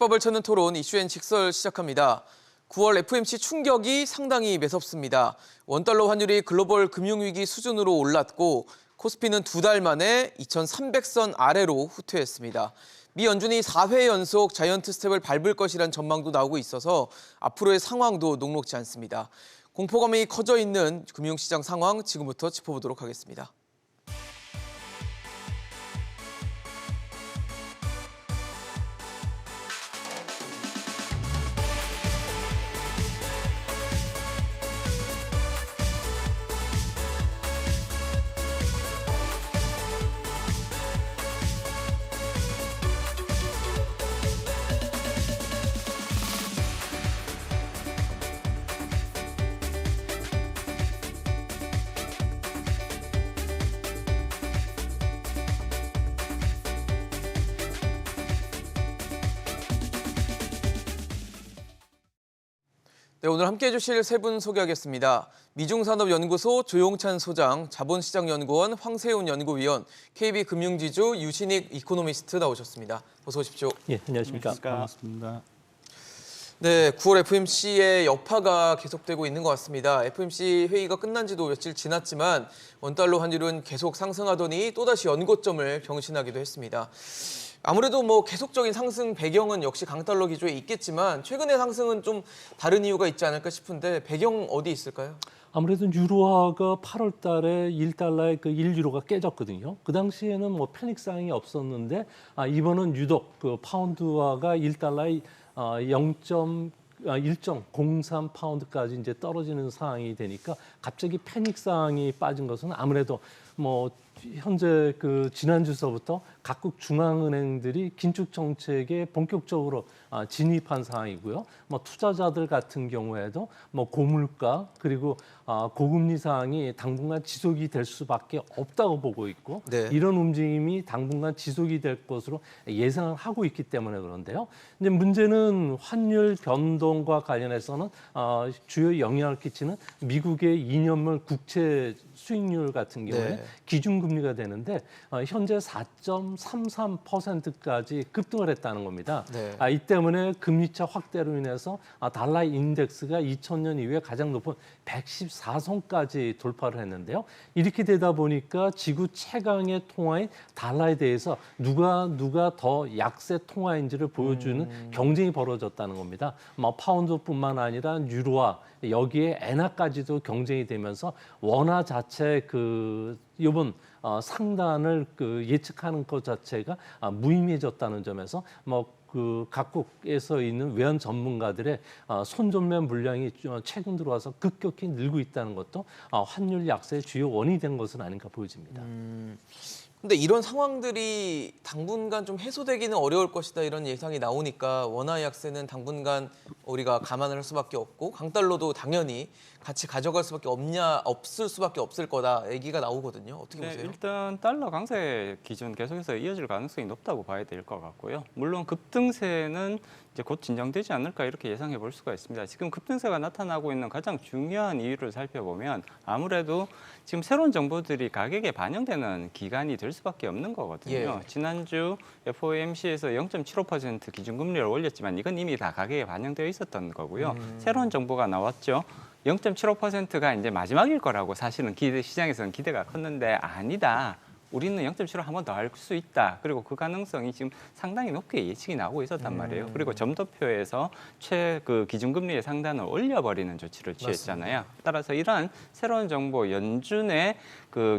집밥을 찾는 토론 이슈앤 직설 시작합니다. 9월 FOMC 충격이 상당히 매섭습니다. 원달러 환율이 글로벌 금융위기 수준으로 올랐고 코스피는 2달 만에 2,300선 아래로 후퇴했습니다. 미 연준이 4회 연속 자이언트 스텝을 밟을 것이란 전망도 나오고 있어서 앞으로의 상황도 녹록지 않습니다. 공포감이 커져 있는 금융시장 상황 지금부터 짚어보도록 하겠습니다. 네, 오늘 함께해 주실 세 분 소개하겠습니다. 미중산업연구소 조용찬 소장, 자본시장연구원 황세훈 연구위원, KB금융지주 유신익 이코노미스트 나오셨습니다. 어서 오십시오. 예, 안녕하십니까. 반갑습니다. 네, 9월 FOMC의 여파가 계속되고 있는 것 같습니다. FOMC 회의가 끝난 지도 며칠 지났지만 원달러 환율은 계속 상승하더니 또다시 연고점을 경신하기도 했습니다. 아무래도 계속적인 상승 배경은 역시 강달러 기조에 있겠지만 최근의 상승은 좀 다른 이유가 있지 않을까 싶은데 배경 어디 있을까요? 아무래도 유로화가 8월 달에 1달러에 그 1유로가 깨졌거든요. 그 당시에는 패닉 사항이 없었는데 이번은 유독 그 파운드화가 1달러에 1.03 파운드까지 이제 떨어지는 상황이 되니까 갑자기 패닉 사항이 빠진 것은 아무래도 현재 그 지난주서부터 각국 중앙은행들이 긴축 정책에 본격적으로 진입한 상황이고요. 투자자들 같은 경우에도 고물가 그리고 고금리 상황이 당분간 지속이 될 수밖에 없다고 보고 있고 네. 이런 움직임이 당분간 지속이 될 것으로 예상을 하고 있기 때문에 그런데요. 이제 문제는 환율 변동과 관련해서는 주요 영향을 끼치는 미국의 2년물 국채 수익률 같은 경우에 네. 기준금리가 되는데 현재 4.33%까지 급등을 했다는 겁니다. 네. 이 때문에 금리차 확대로 인해서 달러 인덱스가 2000년 이후에 가장 높은 114선까지 돌파를 했는데요. 이렇게 되다 보니까 지구 최강의 통화인 달러에 대해서 누가 더 약세 통화인지를 보여주는 경쟁이 벌어졌다는 겁니다. 파운드뿐만 아니라 유로화 여기에 엔화까지도 경쟁이 되면서 원화 자체 이번 상단을 예측하는 것 자체가 무의미해졌다는 점에서 각국에서 있는 외환 전문가들의 손존매 물량이 최근 들어와서 급격히 늘고 있다는 것도 환율 약세의 주요 원인이 된 것은 아닌가 보여집니다. 근데 이런 상황들이 당분간 좀 해소되기는 어려울 것이다 이런 예상이 나오니까 원화 약세는 당분간 우리가 감안을 할 수밖에 없고 강달러도 당연히 같이 가져갈 수밖에 없을 수밖에 없을 거다 얘기가 나오거든요. 어떻게 보세요? 일단 달러 강세 기준 계속해서 이어질 가능성이 높다고 봐야 될 것 같고요. 물론 급등세는 이제 곧 진정되지 않을까 이렇게 예상해 볼 수가 있습니다. 지금 급등세가 나타나고 있는 가장 중요한 이유를 살펴보면 아무래도 지금 새로운 정보들이 가격에 반영되는 기간이 될 수밖에 없는 거거든요. 예. 지난주 FOMC에서 0.75% 기준금리를 올렸지만 이건 이미 다 가격에 반영되어 있었던 거고요. 새로운 정보가 나왔죠. 0.75%가 이제 마지막일 거라고 사실은 시장에서는 기대가 컸는데 아니다. 우리는 0.75 한 번 더 할 수 있다. 그리고 그 가능성이 지금 상당히 높게 예측이 나오고 있었단 말이에요. 그리고 점도표에서 기준금리의 상단을 올려버리는 조치를 취했잖아요. 맞습니다. 따라서 이러한 새로운 정보, 연준의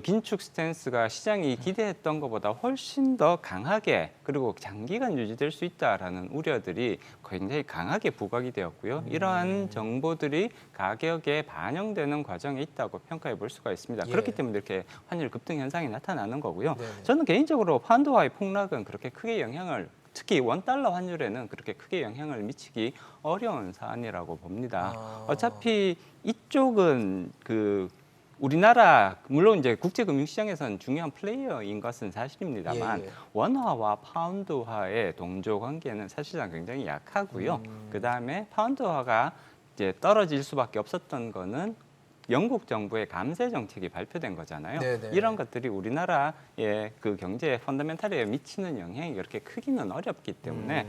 긴축 스탠스가 시장이 기대했던 것보다 훨씬 더 강하게 그리고 장기간 유지될 수 있다라는 우려들이 굉장히 강하게 부각이 되었고요. 이러한 정보들이 가격에 반영되는 과정에 있다고 평가해 볼 수가 있습니다. 예. 그렇기 때문에 이렇게 환율 급등 현상이 나타나는 거고요. 네네. 저는 개인적으로 파운드화의 폭락은 그렇게 크게 영향을 특히 원달러 환율에는 그렇게 크게 영향을 미치기 어려운 사안이라고 봅니다. 어차피 이쪽은 우리나라 물론 이제 국제금융시장에서는 중요한 플레이어인 것은 사실입니다만 예. 원화와 파운드화의 동조 관계는 사실상 굉장히 약하고요. 그다음에 파운드화가 이제 떨어질 수밖에 없었던 거는 영국 정부의 감세 정책이 발표된 거잖아요. 네네. 이런 것들이 우리나라의 그 경제 펀더멘탈에 미치는 영향이 그렇게 크기는 어렵기 때문에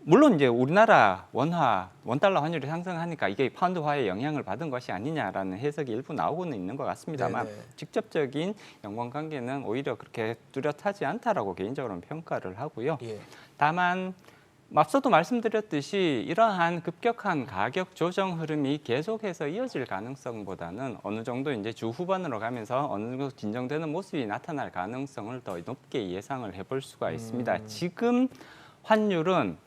물론 이제 우리나라 원달러 환율이 상승하니까 이게 파운드화에 영향을 받은 것이 아니냐라는 해석이 일부 나오고는 있는 것 같습니다만 네네. 직접적인 연관관계는 오히려 그렇게 뚜렷하지 않다라고 개인적으로는 평가를 하고요. 예. 다만 앞서도 말씀드렸듯이 이러한 급격한 가격 조정 흐름이 계속해서 이어질 가능성보다는 어느 정도 이제 주 후반으로 가면서 어느 정도 진정되는 모습이 나타날 가능성을 더 높게 예상을 해볼 수가 있습니다. 지금 환율은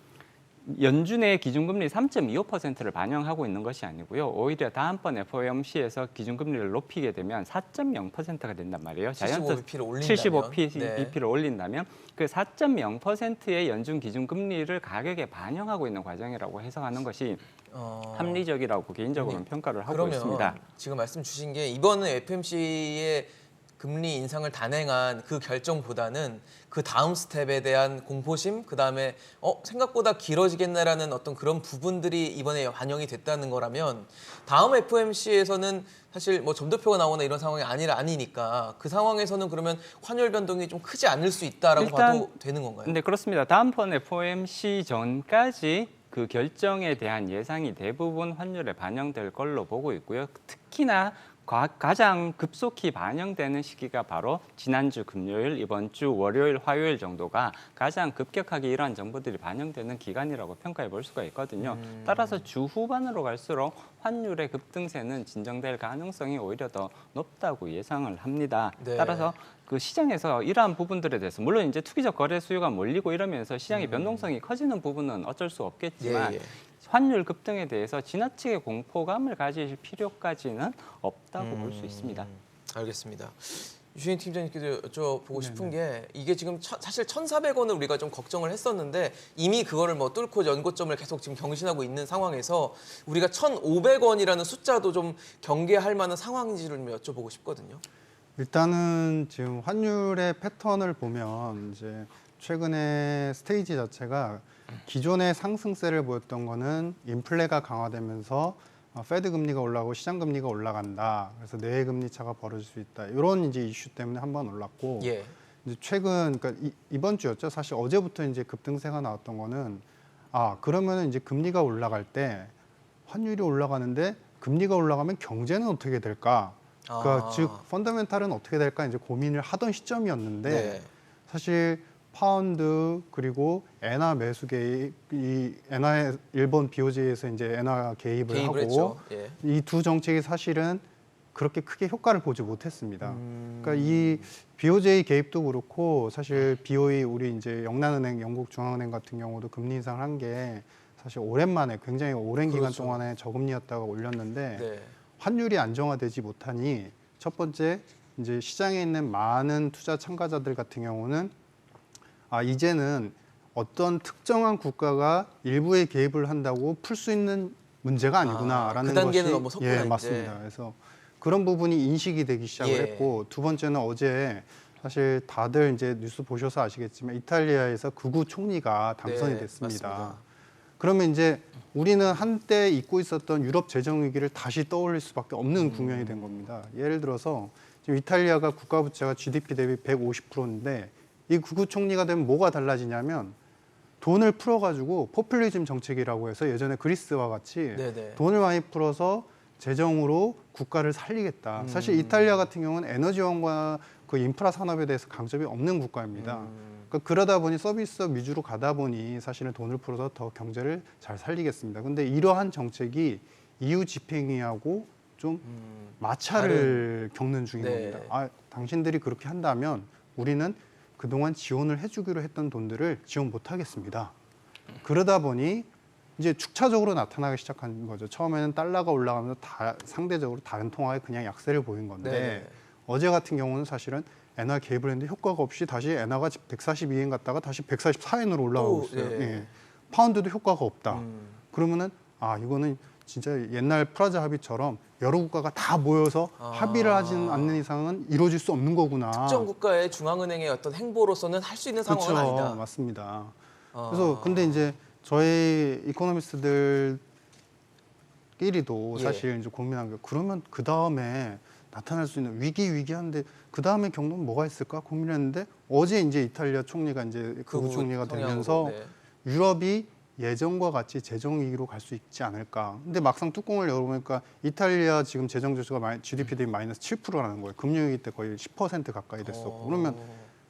연준의 기준금리 3.25%를 반영하고 있는 것이 아니고요. 오히려 다음번 FOMC에서 기준금리를 높이게 되면 4.0%가 된단 말이에요. 75bp를 올린다면. 75bp를 올린다면 그 4.0%의 연준 기준금리를 가격에 반영하고 있는 과정이라고 해석하는 것이 합리적이라고 개인적으로는 평가를 하고 그러면 있습니다. 지금 말씀 주신 게 이번에 FMC의 금리 인상을 단행한 그 결정보다는 그 다음 스텝에 대한 공포심, 그 다음에 생각보다 길어지겠네라는 어떤 그런 부분들이 이번에 반영이 됐다는 거라면 다음 FOMC에서는 사실 뭐 점도표가 나오거나 이런 상황이 아니니까 그 상황에서는 그러면 환율 변동이 좀 크지 않을 수 있다라고 봐도 되는 건가요? 네, 그렇습니다. 다음번 FOMC 전까지 그 결정에 대한 예상이 대부분 환율에 반영될 걸로 보고 있고요. 특히나 가장 급속히 반영되는 시기가 바로 지난주 금요일, 이번 주 월요일, 화요일 정도가 가장 급격하게 이러한 정보들이 반영되는 기간이라고 평가해 볼 수가 있거든요. 따라서 주 후반으로 갈수록 환율의 급등세는 진정될 가능성이 오히려 더 높다고 예상을 합니다. 네. 따라서 그 시장에서 이러한 부분들에 대해서 물론 이제 투기적 거래 수요가 몰리고 이러면서 시장의 변동성이 커지는 부분은 어쩔 수 없겠지만 예. 환율 급등에 대해서 지나치게 공포감을 가질 필요까지는 없다고 볼 수 있습니다. 알겠습니다. 유시인 팀장님께도 여쭤보고 싶은 게 이게 지금 사실 1,400원을 우리가 좀 걱정을 했었는데 이미 그거를 뭐 뚫고 연고점을 계속 지금 경신하고 있는 상황에서 우리가 1,500원이라는 숫자도 좀 경계할 만한 상황인지를 좀 여쭤보고 싶거든요. 일단은 지금 환율의 패턴을 보면 이제 최근에 스테이지 자체가 기존의 상승세를 보였던 거는 인플레가 강화되면서 페드 금리가 올라가고 시장 금리가 올라간다. 그래서 내외 금리 차가 벌어질 수 있다. 이런 이제 이슈 때문에 한번 올랐고 예. 이제 최근 그러니까 이번 주였죠. 사실 어제부터 이제 급등세가 나왔던 거는 그러면은 이제 금리가 올라갈 때 환율이 올라가는데 금리가 올라가면 경제는 어떻게 될까? 그러니까 즉 펀더멘탈은 어떻게 될까 이제 고민을 하던 시점이었는데 네. 사실 파운드 그리고 엔화 매수 개입, 이 엔화 일본 BOJ에서 이제 엔화 개입을 하고 했죠. 예. 이 두 정책이 사실은 그렇게 크게 효과를 보지 못했습니다. 그러니까 이 BOJ 개입도 그렇고 사실 BOE 우리 이제 영란은행, 영국 중앙은행 같은 경우도 금리 인상을 한 게 사실 오랜만에 굉장히 오랜 기간 그렇죠. 동안에 저금리였다가 올렸는데 네. 환율이 안정화되지 못하니 첫 번째 이제 시장에 있는 많은 투자 참가자들 같은 경우는 이제는 어떤 특정한 국가가 일부에 개입을 한다고 풀 수 있는 문제가 아니구나라는 그 단계는 것이 넘어섰구나, 이제. 맞습니다. 그래서 그런 부분이 인식이 되기 시작을 예. 했고 두 번째는 어제 사실 다들 이제 뉴스 보셔서 아시겠지만 이탈리아에서 극우 총리가 당선이 네, 됐습니다. 맞습니다. 그러면 이제 우리는 한때 잊고 있었던 유럽 재정 위기를 다시 떠올릴 수밖에 없는 국면이 된 겁니다. 예를 들어서 지금 이탈리아가 국가 부채가 GDP 대비 150%인데 이 극우 총리가 되면 뭐가 달라지냐면 돈을 풀어가지고 포퓰리즘 정책이라고 해서 예전에 그리스와 같이 네네. 돈을 많이 풀어서 재정으로 국가를 살리겠다. 사실 이탈리아 같은 경우는 에너지원과 그 인프라 산업에 대해서 강점이 없는 국가입니다. 그러니까 그러다 보니 서비스업 위주로 가다 보니 사실은 돈을 풀어서 더 경제를 잘 살리겠습니다. 근데 이러한 정책이 EU 집행위하고 좀 마찰을 겪는 중인 네. 겁니다. 당신들이 그렇게 한다면 우리는 그동안 지원을 해주기로 했던 돈들을 지원 못하겠습니다. 그러다 보니 이제 축차적으로 나타나기 시작한 거죠. 처음에는 달러가 올라가면서 상대적으로 다른 통화에 그냥 약세를 보인 건데 네. 어제 같은 경우는 사실은 엔화 개입을 했는데 효과가 없이 다시 엔화가 142엔 갔다가 다시 144엔으로 올라가고 있어요. 예. 예. 파운드도 효과가 없다. 그러면은 이거는 진짜 옛날 프라자 합의처럼 여러 국가가 다 모여서 합의를 하지 않는 이상은 이루어질 수 없는 거구나. 특정 국가의 중앙은행의 어떤 행보로서는 할 수 있는 상황은 그렇죠. 아니다. 맞습니다. 그래서 근데 이제 저희 이코노미스트들끼리도 예. 사실 이제 고민한 게 그러면 그 다음에 나타날 수 있는 위기한데 그 다음에 경로는 뭐가 있을까 고민했는데 어제 이제 이탈리아 총리가 이제 극우 총리가 성향으로, 되면서 네. 유럽이 예전과 같이 재정 위기로 갈 수 있지 않을까. 근데 막상 뚜껑을 열어보니까 이탈리아 지금 재정 지수가 GDP 대비 마이너스 7%라는 거예요. 금융위기 때 거의 10% 가까이 됐었고. 그러면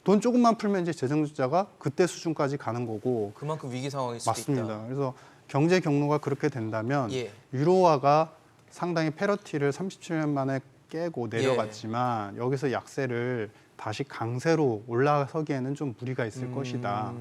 돈 조금만 풀면 이제 재정 적자가 그때 수준까지 가는 거고. 그만큼 위기 상황일 수도 맞습니다. 있다. 그래서 경제 경로가 그렇게 된다면 예. 유로화가 상당히 페러티를 37년 만에 깨고 내려갔지만 여기서 약세를 다시 강세로 올라서기에는 좀 무리가 있을 것이다.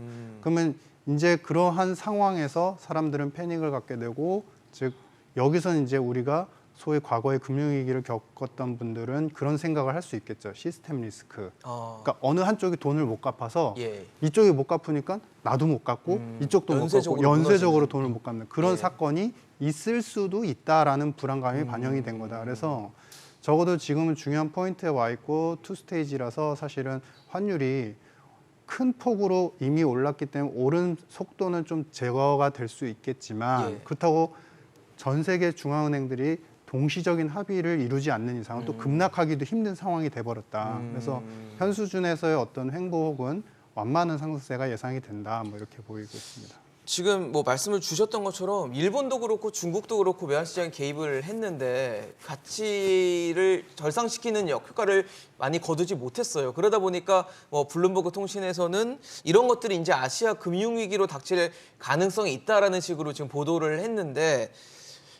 그러면 이제 그러한 상황에서 사람들은 패닉을 갖게 되고, 즉 여기서 이제 우리가 소위 과거에 금융위기를 겪었던 분들은 그런 생각을 할 수 있겠죠. 시스템 리스크. 그러니까 어느 한쪽이 돈을 못 갚아서 예. 이쪽이 못 갚으니까 나도 못 갚고 이쪽도 못 갚고 연쇄적으로 무너지는. 돈을 못 갚는 그런 예. 사건이 있을 수도 있다라는 불안감이 반영이 된 거다. 그래서 적어도 지금은 중요한 포인트에 와 있고 투 스테이지라서 사실은 환율이 큰 폭으로 이미 올랐기 때문에 오른 속도는 좀 제거가 될 수 있겠지만 예. 그렇다고 전 세계 중앙은행들이 동시적인 합의를 이루지 않는 이상은 또 급락하기도 힘든 상황이 돼버렸다. 그래서 현 수준에서의 어떤 횡보 혹은 완만한 상승세가 예상이 된다. 뭐 이렇게 보이고 있습니다. 지금 뭐 말씀을 주셨던 것처럼 일본도 그렇고 중국도 그렇고 외환시장에 개입을 했는데 가치를 절상시키는 효과를 많이 거두지 못했어요. 그러다 보니까 뭐 블룸버그 통신에서는 이런 것들이 이제 아시아 금융위기로 닥칠 가능성이 있다라는 식으로 지금 보도를 했는데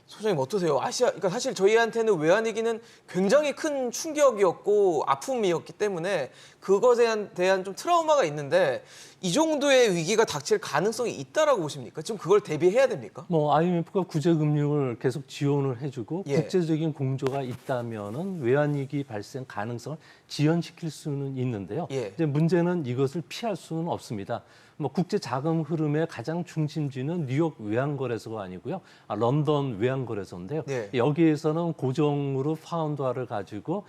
소장님 어떠세요? 그러니까 사실 저희한테는 외환위기는 굉장히 큰 충격이었고 아픔이었기 때문에 그것에 대한 좀 트라우마가 있는데 이 정도의 위기가 닥칠 가능성이 있다라고 보십니까? 지금 그걸 대비해야 됩니까? 뭐 IMF가 구제금융을 계속 지원을 해주고 예. 국제적인 공조가 있다면은 외환위기 발생 가능성을 지연시킬 수는 있는데요. 예. 이제 문제는 이것을 피할 수는 없습니다. 뭐 국제 자금 흐름의 가장 중심지는 뉴욕 외환거래소가 아니고요, 런던 외환거래소인데요. 네. 여기에서는 고정으로 파운드화를 가지고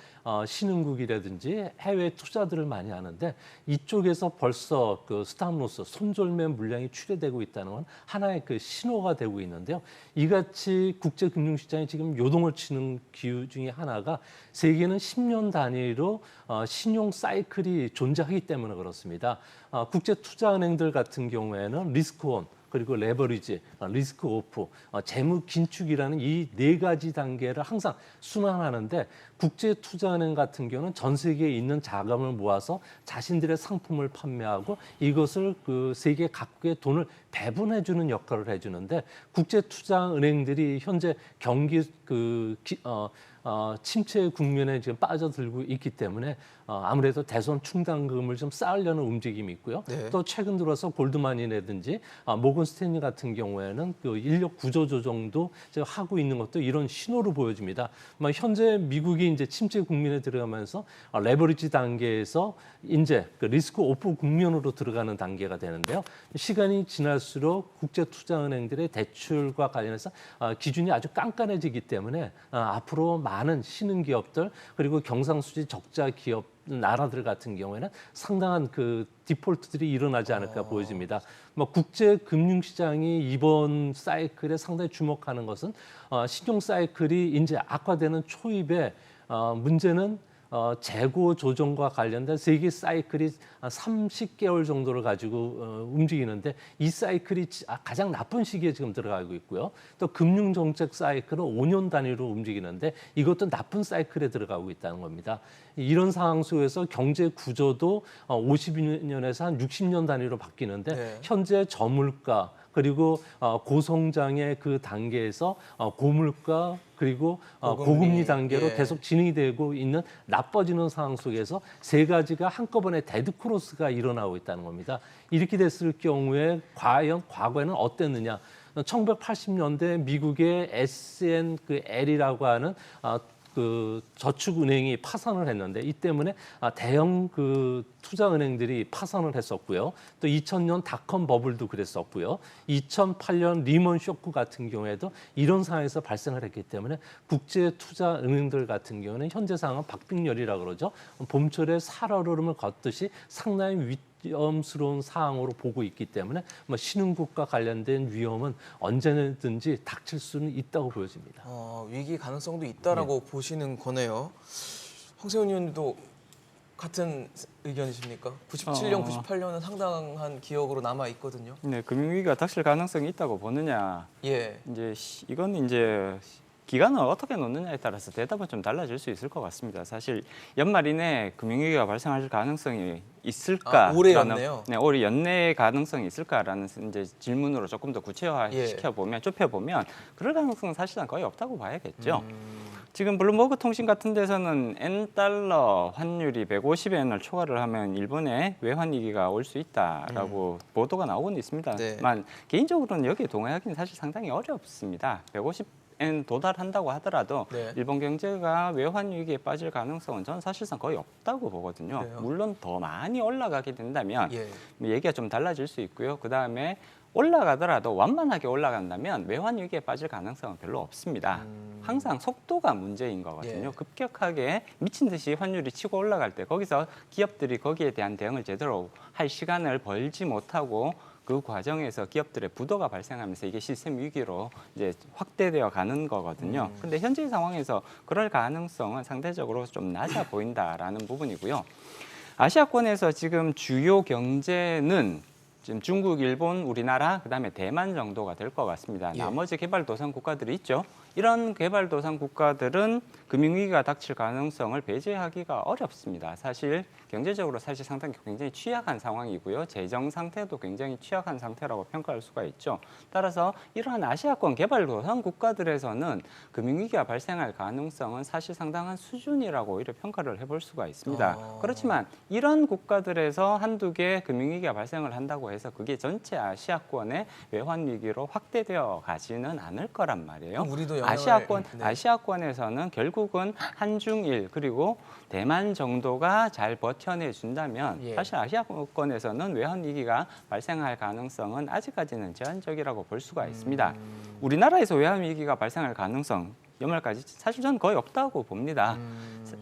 신흥국이라든지 해외 투자들을 많이 하는데 이쪽에서 벌써 그 스탑로스 손절매 물량이 출회되고 있다는 건 하나의 그 신호가 되고 있는데요. 이같이 국제 금융시장이 지금 요동을 치는 기후 중에 하나가 세계는 10년 단위로 신용 사이클이 존재하기 때문에 그렇습니다. 국제 투자은행들 같은 경우에는 리스크온 그리고 레버리지, 리스크 오프, 재무 긴축이라는 이 네 가지 단계를 항상 순환하는데 국제 투자은행 같은 경우는 전 세계에 있는 자금을 모아서 자신들의 상품을 판매하고 이것을 그 세계 각국의 돈을 배분해주는 역할을 해주는데 국제 투자은행들이 현재 경기 침체 국면에 지금 빠져들고 있기 때문에 아무래도 대손 충당금을 좀 쌓으려는 움직임이 있고요. 네. 또 최근 들어서 골드만이라든지 모건 스탠리 같은 경우에는 그 인력 구조 조정도 지금 하고 있는 것도 이런 신호를 보여줍니다. 현재 미국이 이제 침체 국면에 들어가면서 레버리지 단계에서 이제 그 리스크 오프 국면으로 들어가는 단계가 되는데요. 시간이 지날수록 국제 투자은행들의 대출과 관련해서 기준이 아주 깐깐해지기 때문에 앞으로 많은 신흥 기업들 그리고 경상수지 적자 기업 나라들 같은 경우에는 상당한 그 디폴트들이 일어나지 않을까 보여집니다. 국제 금융시장이 이번 사이클에 상당히 주목하는 것은 신용 사이클이 이제 악화되는 초입에 문제는 재고 조정과 관련된 세계 사이클이 30개월 정도를 가지고 움직이는데 이 사이클이 가장 나쁜 시기에 지금 들어가고 있고요. 또 금융정책 사이클은 5년 단위로 움직이는데 이것도 나쁜 사이클에 들어가고 있다는 겁니다. 이런 상황 속에서 경제 구조도 50년에서 한 60년 단위로 바뀌는데 네. 현재 저물가 그리고 고성장의 그 단계에서 고물가 그리고 고금리 단계로 예. 계속 진행이 되고 있는 나빠지는 상황 속에서 세 가지가 한꺼번에 데드크로스가 일어나고 있다는 겁니다. 이렇게 됐을 경우에 과연 과거에는 어땠느냐? 1980년대 미국의 SNL이라고 하는 그 저축은행이 파산을 했는데 이 때문에 대형 그 투자은행들이 파산을 했었고요. 또 2000년 닷컴 버블도 그랬었고요. 2008년 리먼 쇼크 같은 경우에도 이런 상황에서 발생을 했기 때문에 국제 투자은행들 같은 경우는 현재 상황은 박빙렬이라고 그러죠. 봄철에 살얼음을 걷듯이 상당히 위험스러운 상황으로 보고 있기 때문에 신흥국과 관련된 위험은 언제든지 닥칠 수는 있다고 보여집니다. 위기 가능성도 있다라고 보시는 거네요. 황세훈 의원님도 같은 의견이십니까? 97년, 98년은 상당한 기억으로 남아 있거든요. 네, 금융위기가 닥칠 가능성이 있다고 보느냐. 예. 이제 이건 이제 기간을 어떻게 놓느냐에 따라서 대답은 좀 달라질 수 있을 것 같습니다. 사실 연말 이내 금융위기가 발생할 가능성이 있을까? 올해 연내요? 네, 올해 연내 가능성이 있을까라는 이제 질문으로 조금 더 구체화시켜 보면 좁혀 보면 그럴 가능성은 사실상 거의 없다고 봐야겠죠. 지금 블룸버그 통신 같은 데서는 N달러 환율이 150엔을 초과를 하면 일본에 외환 위기가 올 수 있다라고 보도가 나오고 있습니다. 네. 만 개인적으로는 여기에 동의하기는 사실 상당히 어렵습니다. 150엔 도달한다고 하더라도 네. 일본 경제가 외환 위기에 빠질 가능성은 저는 사실상 거의 없다고 보거든요. 그래요? 물론 더 많이 올라가게 된다면 예. 얘기가 좀 달라질 수 있고요. 그다음에 올라가더라도 완만하게 올라간다면 외환 위기에 빠질 가능성은 별로 없습니다. 항상 속도가 문제인 거거든요. 예. 급격하게 미친 듯이 환율이 치고 올라갈 때 거기서 기업들이 거기에 대한 대응을 제대로 할 시간을 벌지 못하고 그 과정에서 기업들의 부도가 발생하면서 이게 시스템 위기로 이제 확대되어 가는 거거든요. 근데 현재 상황에서 그럴 가능성은 상대적으로 좀 낮아 보인다라는 부분이고요. 아시아권에서 지금 주요 경제는 지금 중국, 일본, 우리나라, 그다음에 대만 정도가 될 것 같습니다. 예. 나머지 개발도상 국가들이 있죠. 이런 개발도상 국가들은 금융위기가 닥칠 가능성을 배제하기가 어렵습니다. 사실 경제적으로 사실 상당히 굉장히 취약한 상황이고요. 재정 상태도 굉장히 취약한 상태라고 평가할 수가 있죠. 따라서 이러한 아시아권 개발도상 국가들에서는 금융위기가 발생할 가능성은 사실 상당한 수준이라고 오히려 평가를 해볼 수가 있습니다. 그렇지만 이런 국가들에서 한두 개 금융위기가 발생을 한다고 해서 그게 전체 아시아권의 외환 위기로 확대되어 가지는 않을 거란 말이에요. 우리도 영향을- 네. 아시아권에서는 결국은 한중일 그리고 대만 정도가 잘 버텨내 준다면 예. 사실 아시아권에서는 외환 위기가 발생할 가능성은 아직까지는 제한적이라고 볼 수가 있습니다. 우리나라에서 외환 위기가 발생할 가능성 연말까지 사실 저는 거의 없다고 봅니다.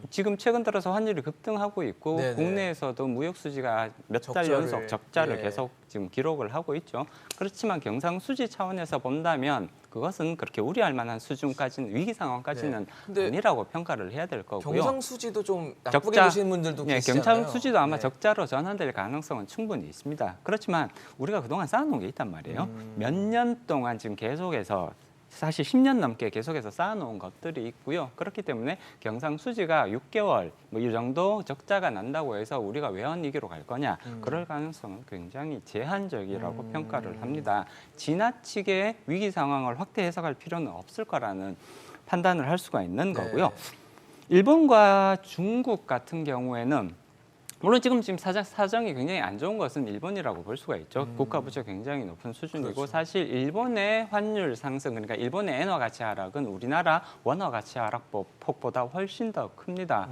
지금 최근 들어서 환율이 급등하고 있고 네네. 국내에서도 무역 수지가 몇 달 적자를, 연속 적자를 예. 계속 지금 기록을 하고 있죠. 그렇지만 경상수지 차원에서 본다면 그것은 그렇게 우려할 만한 수준까지는 위기 상황까지는 네. 근데 아니라고 평가를 해야 될 거고요. 경상수지도 좀 나쁘게 적자, 보시는 분들도 예, 계시잖아요. 경상수지도 아마 네. 적자로 전환될 가능성은 충분히 있습니다. 그렇지만 우리가 그동안 쌓아놓은 게 있단 말이에요. 몇 년 동안 지금 계속해서 사실 10년 넘게 계속해서 쌓아놓은 것들이 있고요. 그렇기 때문에 경상수지가 6개월 뭐 이 정도 적자가 난다고 해서 우리가 외환 위기로 갈 거냐 그럴 가능성은 굉장히 제한적이라고 평가를 합니다. 지나치게 위기 상황을 확대 해석할 필요는 없을 거라는 판단을 할 수가 있는 네. 거고요. 일본과 중국 같은 경우에는 물론 지금 사정이 굉장히 안 좋은 것은 일본이라고 볼 수가 있죠. 국가 부채 굉장히 높은 수준이고 그렇죠. 사실 일본의 환율 상승 그러니까 일본의 엔화 가치 하락은 우리나라 원화 가치 하락 폭보다 훨씬 더 큽니다.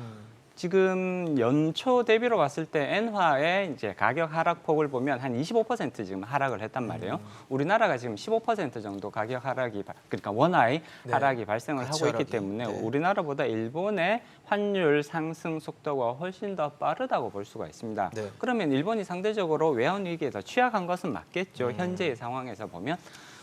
지금 연초 대비로 봤을 때 엔화의 이제 가격 하락폭을 보면 한 25% 지금 하락을 했단 말이에요. 우리나라가 지금 15% 정도 가격 하락이 그러니까 원화의 네. 하락이 발생을 가치 하고 있기 하락이. 때문에 네. 우리나라보다 일본의 환율 상승 속도가 훨씬 더 빠르다고 볼 수가 있습니다. 네. 그러면 일본이 상대적으로 외환 위기에 더 취약한 것은 맞겠죠. 현재의 상황에서 보면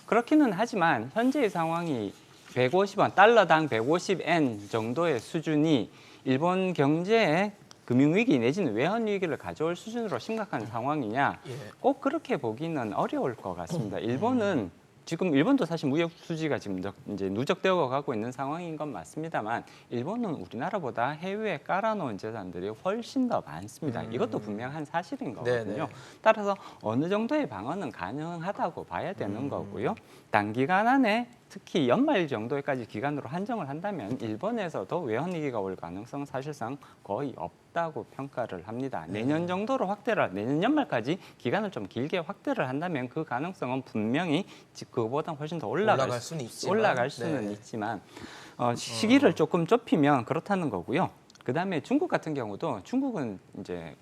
그렇기는 하지만 현재의 상황이 150원 달러당 150엔 정도의 수준이 일본 경제에 금융위기 내지는 외환위기를 가져올 수준으로 심각한 상황이냐 예. 꼭 그렇게 보기는 어려울 것 같습니다. 일본은 지금 일본도 사실 무역 수지가 지금 이제 누적되어 가고 있는 상황인 건 맞습니다만 일본은 우리나라보다 해외에 깔아놓은 재산들이 훨씬 더 많습니다. 이것도 분명한 사실인 거거든요. 네네. 따라서 어느 정도의 방어는 가능하다고 봐야 되는 거고요. 단기간 안에 특히 연말 정도까지 기간으로 한정을 한다면 일본에서도 외환 위기가 올 가능성은 사실상 거의 없다고 평가를 합니다. 내년 정도로 내년 연말까지 기간을 좀 길게 확대를 한다면 그 가능성은 분명히 그거보다 훨씬 더 올라갈 수는 있지만 시기를 조금 좁히면 그렇다는 거고요. 그다음에 중국 같은 경우도 중국은 이제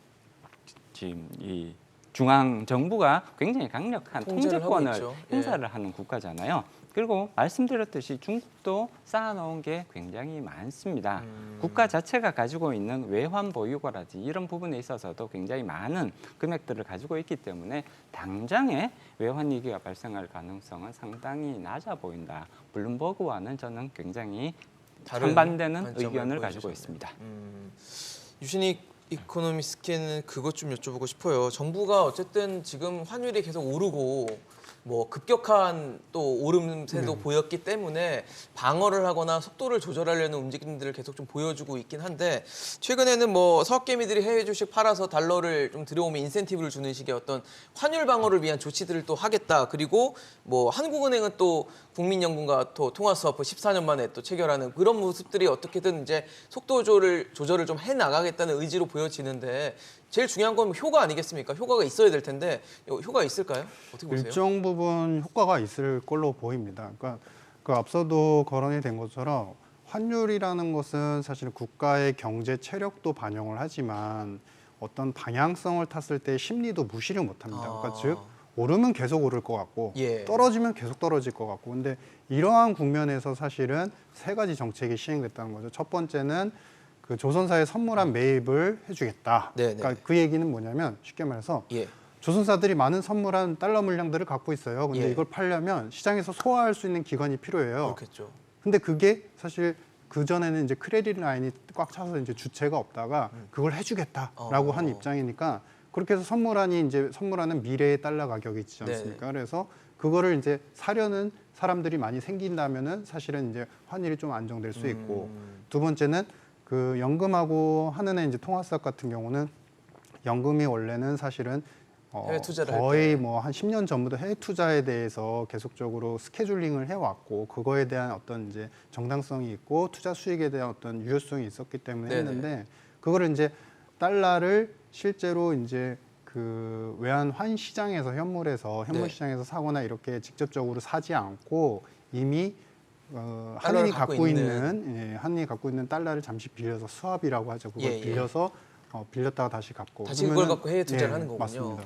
지금 이 중앙 정부가 굉장히 강력한 통제를 하고 통제권을 있죠. 예. 행사를 하는 국가잖아요. 그리고 말씀드렸듯이 중국도 쌓아놓은 게 굉장히 많습니다. 국가 자체가 가지고 있는 외환 보유고라든지 이런 부분에 있어서도 굉장히 많은 금액들을 가지고 있기 때문에 당장에 외환 위기가 발생할 가능성은 상당히 낮아 보인다. 블룸버그와는 저는 굉장히 다른 상반되는 관점을 의견을 가지고 보여주셨네요. 있습니다. 유신익 이코노미스트는 그것 좀 여쭤보고 싶어요. 정부가 어쨌든 지금 환율이 계속 오르고 뭐 급격한 또 오름세도 보였기 때문에 방어를 하거나 속도를 조절하려는 움직임들을 계속 좀 보여주고 있긴 한데 최근에는 뭐 서학개미들이 해외 주식 팔아서 달러를 좀 들여오면 인센티브를 주는 식의 어떤 환율 방어를 위한 조치들을 또 하겠다. 그리고 뭐 한국은행은 또 국민연금과 또 통화스와프 14년 만에 또 체결하는 그런 모습들이 어떻게든 이제 속도 조절을 좀 해나가겠다는 의지로 보여지는데 제일 중요한 건 효과 아니겠습니까? 효과가 있어야 될 텐데 효과가 있을까요? 어떻게 보세요? 일정 부분 효과가 있을 걸로 보입니다. 그러니까 그 앞서도 거론이 된 것처럼 환율이라는 것은 사실 국가의 경제 체력도 반영을 하지만 어떤 방향성을 탔을 때 심리도 무시를 못합니다. 그러니까 즉 오르면 계속 오를 것 같고 예. 떨어지면 계속 떨어질 것 같고 근데 이러한 국면에서 사실은 세 가지 정책이 시행됐다는 거죠. 첫 번째는 그 조선사에 선물한 매입을 해주겠다. 네네. 그러니까 그 얘기는 뭐냐면 쉽게 말해서 예. 조선사들이 많은 선물한 달러 물량들을 갖고 있어요. 근데 예. 이걸 팔려면 시장에서 소화할 수 있는 기관이 필요해요. 그렇겠죠. 근데 그게 사실 그 전에는 이제 크레딧 라인이 꽉 차서 이제 주체가 없다가 그걸 해주겠다라고 한 입장이니까 그렇게 해서 선물하는 미래의 달러 가격이 있지 않습니까? 그래서 그거를 이제 사려는 사람들이 많이 생긴다면은 사실은 이제 환율이 좀 안정될 수 있고 두 번째는 그 연금하고 하는 이제 통화수학 같은 경우는 연금이 원래는 사실은 해외 투자를 할 거의 때. 뭐 한 10년 전부터 해외 투자에 대해서 계속적으로 스케줄링을 해왔고 그거에 대한 어떤 이제 정당성이 있고 투자 수익에 대한 어떤 유효성이 있었기 때문에 네네. 했는데 그거를 이제 달러를 실제로 이제 그 외환 환 시장에서 현물 네. 시장에서 사거나 이렇게 직접적으로 사지 않고 이미 달러를 한인이 갖고 갖고 있는. 있는 한인이 갖고 있는 달러를 잠시 빌려서 수합이라고 하죠. 그걸 예, 예. 빌려서 빌렸다가 다시 갚고 다시 그걸 그러면은- 갖고 해외 투자를 예, 하는 거군요. 맞습니다.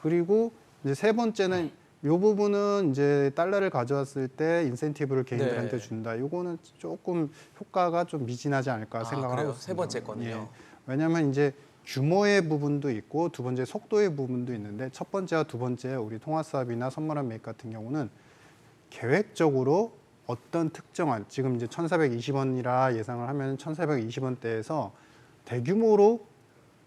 그리고 이제 세 번째는 이 부분은 이제 달러를 가져왔을 때 인센티브를 개인들한테 네. 준다. 이거는 조금 효과가 좀 미진하지 않을까 생각을 그래요? 하고 있습니다. 세 번째 거는요. 왜냐하면 이제 규모의 부분도 있고 두 번째 속도의 부분도 있는데 첫 번째와 두 번째 우리 통화수합이나 선물한 매입 같은 경우는 계획적으로 어떤 특정한 지금 이제 1,420원이라 예상을 하면 1,420원대에서 대규모로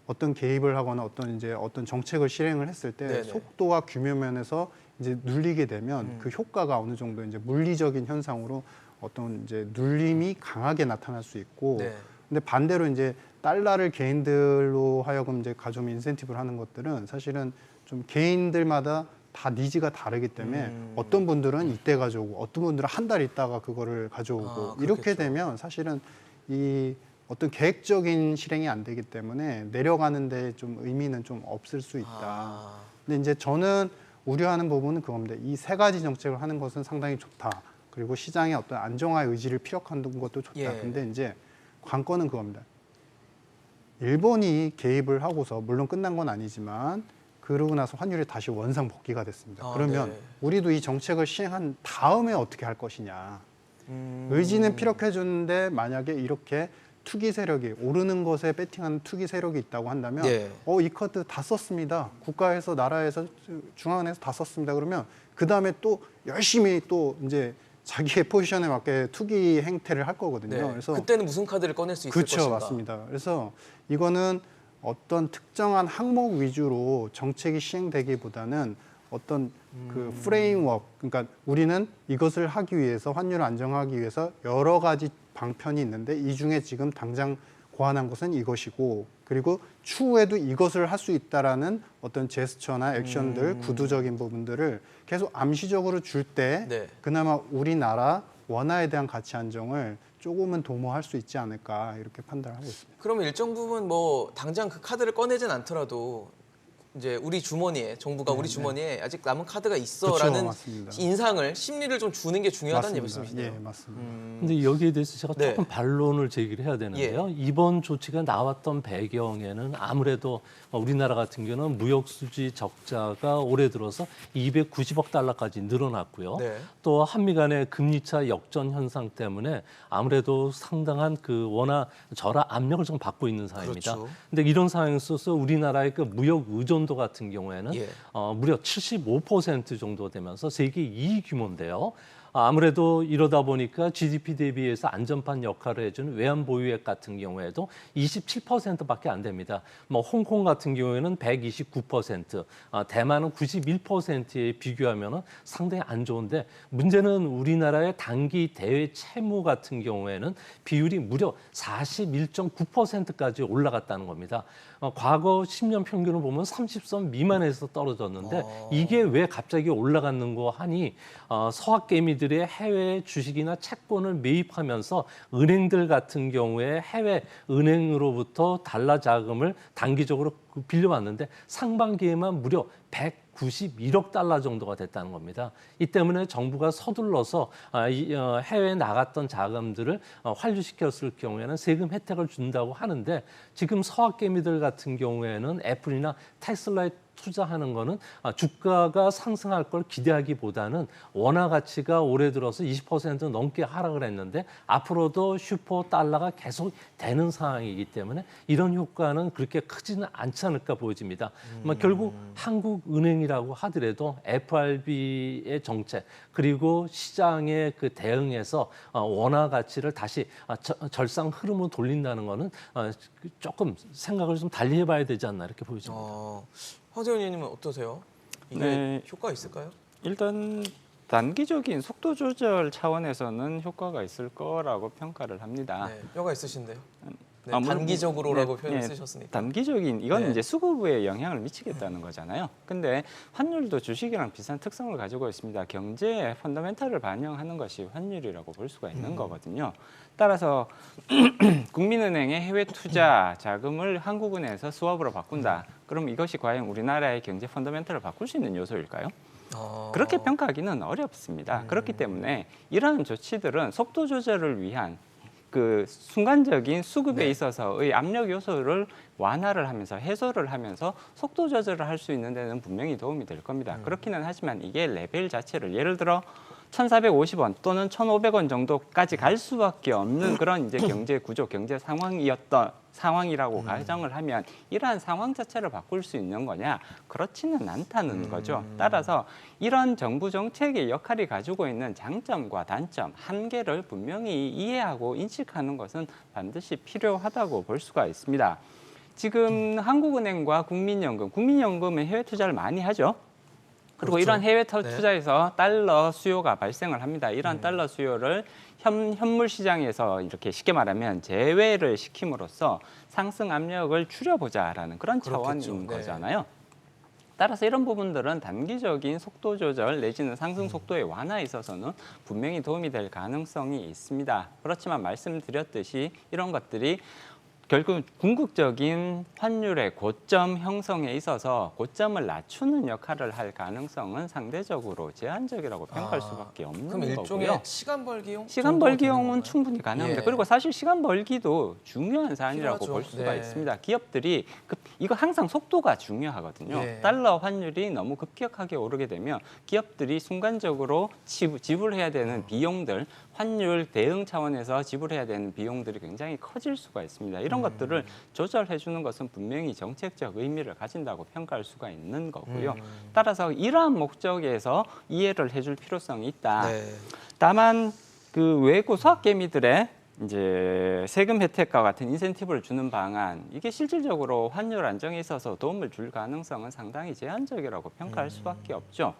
어떤 개입을 하거나 어떤 정책을 실행을 했을 때 네네. 속도와 규모 면에서 이제 눌리게 되면 그 효과가 어느 정도 이제 물리적인 현상으로 어떤 이제 눌림이 강하게 나타날 수 있고 네. 근데 반대로 이제 달러를 개인들로 하여금 이제 가져오면 인센티브를 하는 것들은 사실은 좀 개인들마다 다 니즈가 다르기 때문에 어떤 분들은 이때 가져오고 어떤 분들은 한 달 있다가 그거를 가져오고 이렇게 그렇겠죠. 되면 사실은 이 어떤 계획적인 실행이 안 되기 때문에 내려가는데 좀 의미는 좀 없을 수 있다. 근데 이제 저는 우려하는 부분은 그겁니다. 이 세 가지 정책을 하는 것은 상당히 좋다. 그리고 시장의 어떤 안정화 의지를 피력하는 것도 좋다. 예. 근데 이제 관건은 그겁니다. 일본이 개입을 하고서 물론 끝난 건 아니지만 그러고 나서 환율이 다시 원상 복귀가 됐습니다. 그러면 네. 우리도 이 정책을 시행한 다음에 어떻게 할 것이냐. 의지는 피력해 주는데 만약에 이렇게 투기 세력이 오르는 것에 배팅하는 투기 세력이 있다고 한다면 네. 이 카드 다 썼습니다. 국가에서 나라에서 중앙은행에서 다 썼습니다. 그러면 그다음에 또 열심히 또 이제 자기의 포지션에 맞게 투기 행태를 할 거거든요. 네. 그래서 그때는 무슨 카드를 꺼낼 수 있을 그렇죠, 것인가. 맞습니다. 그래서 이거는 어떤 특정한 항목 위주로 정책이 시행되기보다는 어떤 그 프레임워크, 그러니까 우리는 이것을 하기 위해서 환율을 안정하기 위해서 여러 가지 방편이 있는데 이 중에 지금 당장 고안한 것은 이것이고 그리고 추후에도 이것을 할 수 있다라는 어떤 제스처나 액션들, 구두적인 부분들을 계속 암시적으로 줄 때 네. 그나마 우리나라 원화에 대한 가치 안정을 조금은 도모할 수 있지 않을까 이렇게 판단하고 있습니다. 그러면 일정 부분 뭐 당장 그 카드를 꺼내진 않더라도 이제 우리 주머니에 정부가 우리 주머니에 아직 남은 카드가 있어라는 그렇죠, 맞습니다. 인상을 심리를 좀 주는 게 중요하다는 맞습니다. 말씀이시네요. 예, 맞습니다. 근데 여기에 대해서 제가 네. 조금 반론을 제기를 해야 되는데요. 이번 조치가 나왔던 배경에는 아무래도 우리나라 같은 경우는 무역 수지 적자가 올해 들어서 290억 달러까지 늘어났고요. 네. 또 한미 간의 금리차 역전 현상 때문에 아무래도 상당한 그 원화 절하 압력을 좀 받고 있는 상황입니다. 그렇죠. 근데 이런 상황에 있어서 우리나라의 그 무역 의존도 같은 경우에는 예. 무려 75% 정도 되면서 세계 2위 규모인데요. 아무래도 이러다 보니까 GDP 대비해서 안전판 역할을 해주는 외환 보유액 같은 경우에도 27%밖에 안 됩니다. 뭐 홍콩 같은 경우에는 129%, 대만은 91%에 비교하면 상당히 안 좋은데 문제는 우리나라의 단기 대외 채무 같은 경우에는 비율이 무려 41.9%까지 올라갔다는 겁니다. 과거 10년 평균을 보면 30선 미만에서 떨어졌는데 이게 왜 갑자기 올라갔는고 하니 서학개미들의 해외 주식이나 채권을 매입하면서 은행들 같은 경우에 해외 은행으로부터 달러 자금을 단기적으로 빌려왔는데 상반기에만 무려 191억 달러 정도가 됐다는 겁니다. 이 때문에 정부가 서둘러서 해외에 나갔던 자금들을 환류시켰을 경우에는 세금 혜택을 준다고 하는데 지금 서학개미들 같은 경우에는 애플이나 테슬라에 투자하는 거는 주가가 상승할 걸 기대하기보다는 원화 가치가 올해 들어서 20% 넘게 하락을 했는데 앞으로도 슈퍼 달러가 계속 되는 상황이기 때문에 이런 효과는 그렇게 크지는 않지 않을까 보여집니다. 결국 한국은행이라고 하더라도 FRB의 정책 그리고 시장의 그 대응에서 원화 가치를 다시 절상 흐름으로 돌린다는 거는 조금 생각을 좀 달리 해봐야 되지 않나 이렇게 보여집니다. 황재원 의원님은 어떠세요? 이게 네. 효과가 있을까요? 일단 단기적인 속도 조절 차원에서는 효과가 있을 거라고 평가를 합니다. 네, 뼈가 있으신데요. 네, 아무래도- 단기적으로라고 네, 표현을 네, 쓰셨으니까. 단기적인 이건 네. 이제 수급에 영향을 미치겠다는 거잖아요. 근데 환율도 주식이랑 비슷한 특성을 가지고 있습니다. 경제의 펀더멘탈을 반영하는 것이 환율이라고 볼 수가 있는 거거든요. 따라서 국민은행의 해외 투자 자금을 한국은행에서 스왑으로 바꾼다. 그럼 이것이 과연 우리나라의 경제 펀더멘탈을 바꿀 수 있는 요소일까요? 그렇게 평가하기는 어렵습니다. 그렇기 때문에 이러한 조치들은 속도 조절을 위한 그 순간적인 수급에 네. 있어서의 압력 요소를 완화를 하면서 해소를 하면서 속도 조절을 할 수 있는 데는 분명히 도움이 될 겁니다. 그렇기는 하지만 이게 레벨 자체를 예를 들어 1,450원 또는 1,500원 정도까지 갈 수밖에 없는 그런 이제 경제 구조, 경제 상황이라고 가정을 하면 이러한 상황 자체를 바꿀 수 있는 거냐? 그렇지는 않다는 거죠. 따라서 이런 정부 정책의 역할이 가지고 있는 장점과 단점, 한계를 분명히 이해하고 인식하는 것은 반드시 필요하다고 볼 수가 있습니다. 지금 한국은행과 국민연금은 해외 투자를 많이 하죠. 그리고 그렇죠. 이런 해외 네. 투자에서 달러 수요가 발생을 합니다. 이런 달러 수요를 현물 시장에서 이렇게 쉽게 말하면 제외를 시킴으로써 상승 압력을 줄여보자라는 그런 그렇겠죠. 차원인 네. 거잖아요. 따라서 이런 부분들은 단기적인 속도 조절 내지는 상승 속도의 완화에 있어서는 분명히 도움이 될 가능성이 있습니다. 그렇지만 말씀드렸듯이 이런 것들이 결국 궁극적인 환율의 고점 형성에 있어서 고점을 낮추는 역할을 할 가능성은 상대적으로 제한적이라고 평가할 수밖에 없는 그럼 일종의 거고요. 시간 벌기용? 시간 정도가 되는 벌기용은 건가요? 충분히 가능합니다. 예. 그리고 사실 시간 벌기도 중요한 사안이라고 필요하죠. 볼 수가 네. 있습니다. 기업들이 이거 항상 속도가 중요하거든요. 예. 달러 환율이 너무 급격하게 오르게 되면 기업들이 순간적으로 지불해야 되는 비용들, 환율 대응 차원에서 지불해야 되는 비용들이 굉장히 커질 수가 있습니다. 이런 것들을 조절해 주는 것은 분명히 정책적 의미를 가진다고 평가할 수가 있는 거고요. 따라서 이러한 목적에서 이해를 해줄 필요성이 있다. 네. 다만 그 외국 서학개미들의 이제 세금 혜택과 같은 인센티브를 주는 방안 이게 실질적으로 환율 안정에 있어서 도움을 줄 가능성은 상당히 제한적이라고 평가할 수밖에 없죠.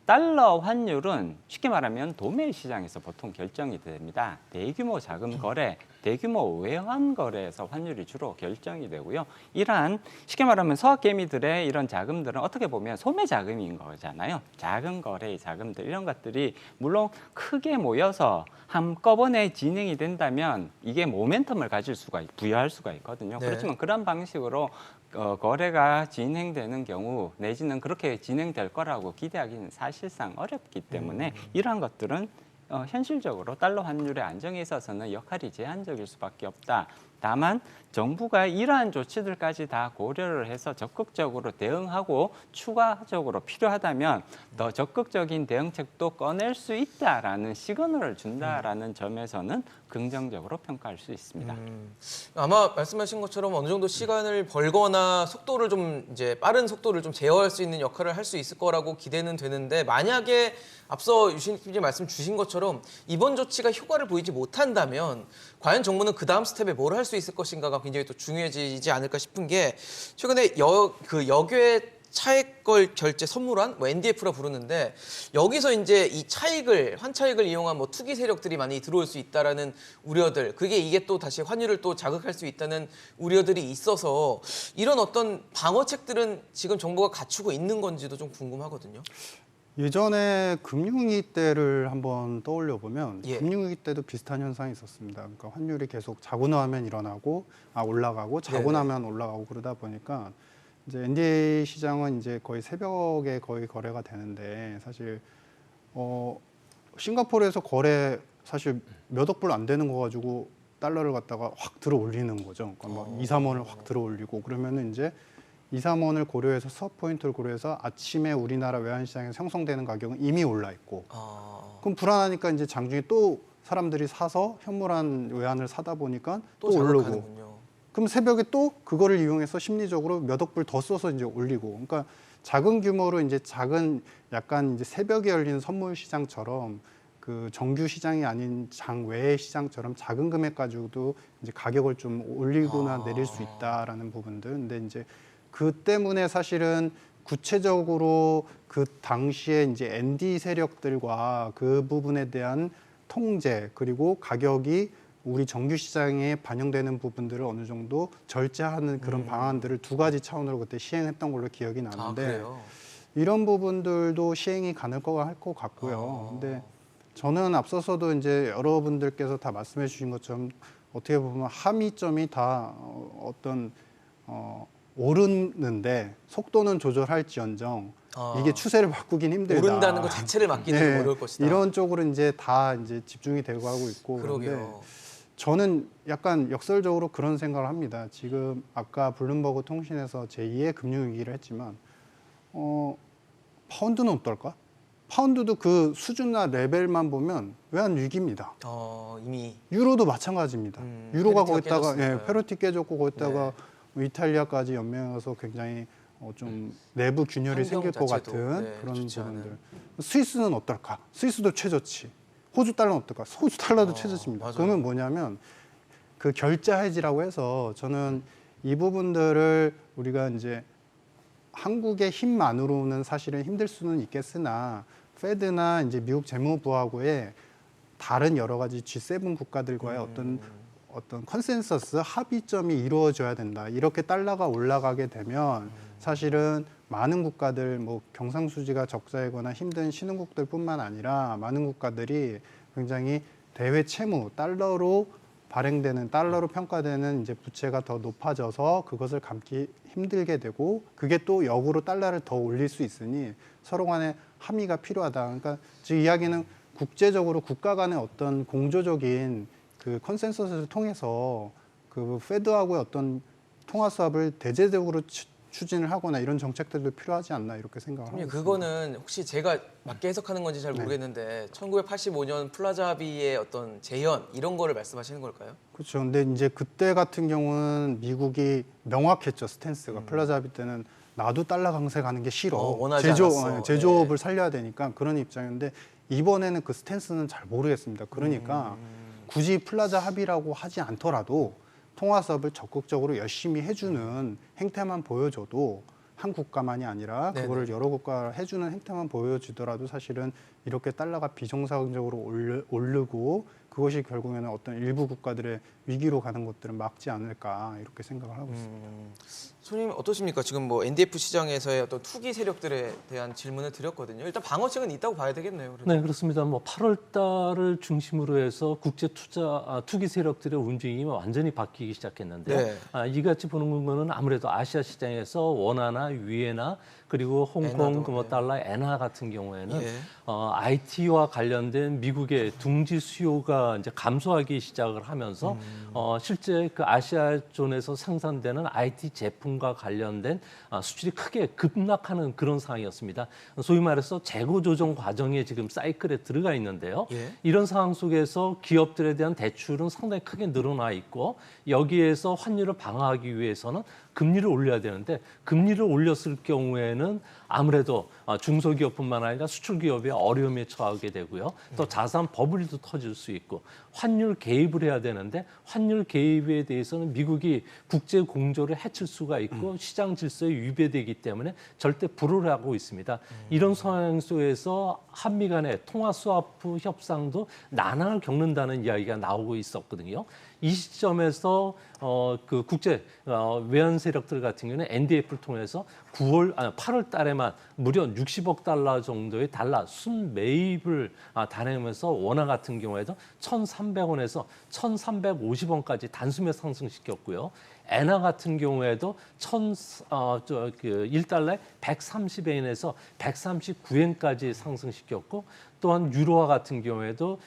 달러 환율은 쉽게 말하면 도매 시장에서 보통 결정이 됩니다. 대규모 자금 거래, 대규모 외환 거래에서 환율이 주로 결정이 되고요. 이러한 쉽게 말하면 서학개미들의 이런 자금들은 어떻게 보면 소매 자금인 거잖아요. 작은 거래의 자금들 이런 것들이 물론 크게 모여서 한꺼번에 진행이 된다면 이게 모멘텀을 부여할 수가 있거든요. 네. 그렇지만 그런 방식으로 거래가 진행되는 경우 내지는 그렇게 진행될 거라고 기대하기는 사실상 어렵기 때문에 이러한 것들은 현실적으로 달러 환율의 안정에 있어서는 역할이 제한적일 수밖에 없다. 다만 정부가 이러한 조치들까지 다 고려를 해서 적극적으로 대응하고 추가적으로 필요하다면 더 적극적인 대응책도 꺼낼 수 있다라는 시그널을 준다라는 점에서는 긍정적으로 평가할 수 있습니다. 아마 말씀하신 것처럼 어느 정도 시간을 벌거나 속도를 좀 이제 빠른 속도를 좀 제어할 수 있는 역할을 할 수 있을 거라고 기대는 되는데 만약에 앞서 유신 팀장님 말씀 주신 것처럼 이번 조치가 효과를 보이지 못한다면 과연 정부는 그 다음 스텝에 뭘 할 수 있을 것인가가 굉장히 또 중요해지지 않을까 싶은 게 최근에 역외 차액걸 결제 선물환, 뭐 NDF라 부르는데 여기서 이제 이 차익을 환차익을 이용한 뭐 투기 세력들이 많이 들어올 수 있다라는 우려들, 이게 또 다시 환율을 또 자극할 수 있다는 우려들이 있어서 이런 어떤 방어책들은 지금 정부가 갖추고 있는 건지도 좀 궁금하거든요. 예전에 금융위기 때를 한번 떠올려 보면 예. 금융위기 때도 비슷한 현상이 있었습니다. 그러니까 환율이 계속 자고 나면 일어나고 올라가고 자고 네네. 나면 올라가고 그러다 보니까 이제 NDA 시장은 이제 거의 새벽에 거의 거래가 되는데 사실 싱가포르에서 거래 사실 몇 억 불 안 되는 거 가지고 달러를 갖다가 확 들어 올리는 거죠. 그러니까 뭐 2, 3원을 확 들어 올리고 그러면은 이제 2, 3원을 고려해서 스왑 포인트를 고려해서 아침에 우리나라 외환시장에서 형성되는 가격은 이미 올라 있고 그럼 불안하니까 이제 장중에 또 사람들이 사서 현물한 외환을 사다 보니까 또 오르고 자극하는군요. 그럼 새벽에 또 그거를 이용해서 심리적으로 몇 억 불 더 써서 이제 올리고 그러니까 작은 규모로 이제 작은 약간 이제 새벽에 열리는 선물 시장처럼 그 정규 시장이 아닌 장 외의 시장처럼 작은 금액 가지고도 이제 가격을 좀 올리거나 내릴 수 있다라는 부분들. 근데 이제 그 때문에 사실은 구체적으로 그 당시에 이제 ND 세력들과 그 부분에 대한 통제 그리고 가격이 우리 정규 시장에 반영되는 부분들을 어느 정도 절제하는 그런 방안들을 두 가지 차원으로 그때 시행했던 걸로 기억이 나는데 그래요? 이런 부분들도 시행이 가능할 것 같고요. 근데 저는 앞서서도 이제 여러분들께서 다 말씀해 주신 것처럼 어떻게 보면 함의점이 다 오르는데 속도는 조절할지언정 이게 추세를 바꾸긴 힘들다. 오른다는 것 자체를 막기는 좀 어려울 것이다. 이런 쪽으로 이제 다 이제 집중이 되고 하고 있고 그런데 그러게요. 저는 약간 역설적으로 그런 생각을 합니다. 지금 아까 블룸버그 통신에서 제2의 금융위기를 했지만 파운드는 어떨까? 파운드도 그 수준이나 레벨만 보면 외환 위기입니다. 이미 유로도 마찬가지입니다. 유로가 페리티가 거기다가 깨졌으니까요. 페로티 깨졌고 거기다가 이탈리아까지 연맹해서 굉장히 좀 내부 균열이 환경 생길 것 자체도, 같은 그런 좋지 부분들. 않은. 스위스는 어떨까? 스위스도 최저치. 호주 달러는 어떨까? 호주 달러도 최저치입니다. 맞아요. 그러면 뭐냐면 그 결자 해지라고 해서 저는 이 부분들을 우리가 이제 한국의 힘만으로는 사실은 힘들 수는 있겠으나 페드나 이제 미국 재무부하고의 다른 여러 가지 G7 국가들과의 어떤 컨센서스 합의점이 이루어져야 된다. 이렇게 달러가 올라가게 되면 사실은 많은 국가들 뭐 경상수지가 적자이거나 힘든 신흥국들뿐만 아니라 많은 국가들이 굉장히 대외 채무 달러로 발행되는 달러로 평가되는 이제 부채가 더 높아져서 그것을 감기 힘들게 되고 그게 또 역으로 달러를 더 올릴 수 있으니 서로 간에 합의가 필요하다. 그러니까 즉 이야기는 국제적으로 국가 간의 어떤 공조적인 그 컨센서스를 통해서 그 페드하고의 어떤 통화 수합을 대대적으로 추진을 하거나 이런 정책들도 필요하지 않나 이렇게 생각을 하고 있습니다. 그거는 혹시 제가 맞게 해석하는 건지 잘 모르겠는데 1985년 플라자 합의의 어떤 재현 이런 거를 말씀하시는 걸까요? 그렇죠. 근데 이제 그때 같은 경우는 미국이 명확했죠. 스탠스가. 플라자 합의 때는 나도 달러 강세 가는 게 싫어. 원하지 않았어. 제조업을 살려야 되니까 그런 입장인데 이번에는 그 스탠스는 잘 모르겠습니다. 그러니까 굳이 플라자 합의라고 하지 않더라도 통화 수업을 적극적으로 열심히 해주는 행태만 보여줘도 한 국가만이 아니라 네네. 그거를 여러 국가가 해주는 행태만 보여주더라도 사실은 이렇게 달러가 비정상적으로 오르고 그것이 결국에는 어떤 일부 국가들의 위기로 가는 것들은 막지 않을까 이렇게 생각을 하고 있습니다. 손님 어떠십니까? 지금 뭐 NDF 시장에서의 어떤 투기 세력들에 대한 질문을 드렸거든요. 일단 방어책은 있다고 봐야 되겠네요. 그래도. 네, 그렇습니다. 뭐 8월 달을 중심으로 해서 국제 투기 세력들의 움직임이 완전히 바뀌기 시작했는데요. 네. 이같이 보는 거는 아무래도 아시아 시장에서 원화나 위에나 그리고 홍콩 엔화도, 뭐 네. 달러 엔화 같은 경우에는 예. IT와 관련된 미국의 둥지 수요가 수요가 이제 감소하기 시작을 하면서 실제 그 아시아존에서 생산되는 IT 제품과 관련된 수출이 크게 급락하는 그런 상황이었습니다. 소위 말해서 재고 조정 과정에 지금 사이클에 들어가 있는데요. 예. 이런 상황 속에서 기업들에 대한 대출은 상당히 크게 늘어나 있고 여기에서 환율을 방어하기 위해서는 금리를 올려야 되는데 금리를 올렸을 경우에는 아무래도 중소기업뿐만 아니라 수출기업이 어려움에 처하게 되고요. 또 자산 버블도 터질 수 있고 환율 개입을 해야 되는데 환율 개입에 대해서는 미국이 국제 공조를 해칠 수가 있고 시장 질서에 위배되기 때문에 절대 불허를 하고 있습니다. 이런 상황 속에서 한미 간의 통화 스와프 협상도 난항을 겪는다는 이야기가 나오고 있었거든요. 이 시점에서 그 국제 외환 세력들 같은 경우는 NDF를 통해서 8월 달에만 무려 60억 달러 정도의 달러 순매입을 단행하면서 원화 같은 경우에도 1,300원에서 1,350원까지 단숨에 상승시켰고요. 엔화 같은 경우에도 1달러에 130엔에서 139엔까지 상승시켰고 또한 유로화 같은 경우에도